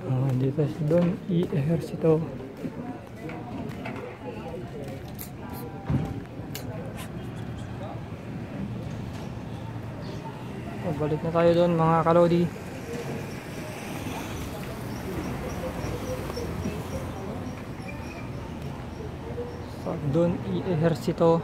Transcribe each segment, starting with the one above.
Dito doon i-ehersito. Balik na tayo doon mga kalodi. So, doon i-ehersito.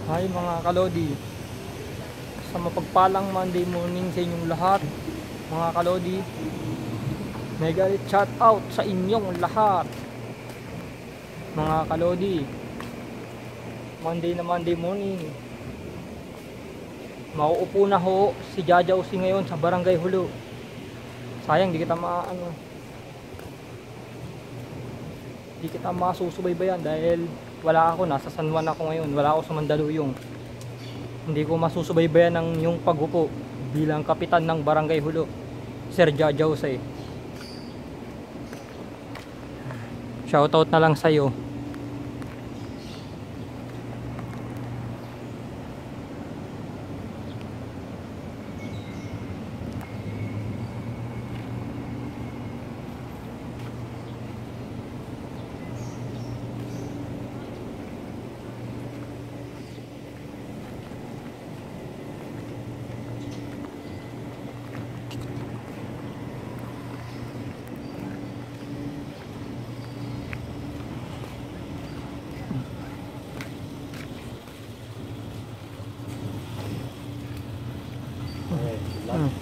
Hi mga kalodi, sa mapagpalang Monday morning sa inyong lahat mga kalodi. Mega shout out sa inyong lahat mga kalodi. Monday na Monday morning, mauupo na ho si Jaja Usi ngayon sa Barangay Hulo. Sayang di kita di kita masusubaybayan dahil wala ako, nasa San Juan ako ngayon, wala ako sa Mandaluyong. Hindi ko masusubaybayan ng yung pag-upo bilang kapitan ng Barangay Hulo, Sir Jaja Usi. Shoutout na lang sa'yo.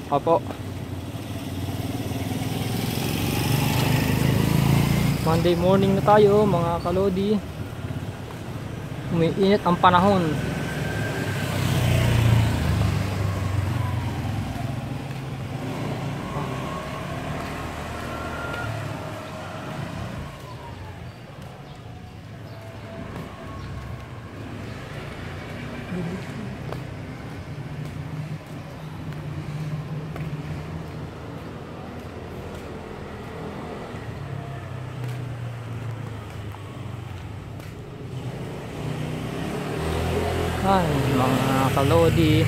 Opo. Monday morning na tayo mga kalodi. Umiinit ang panahon. Ay, mga kalodi,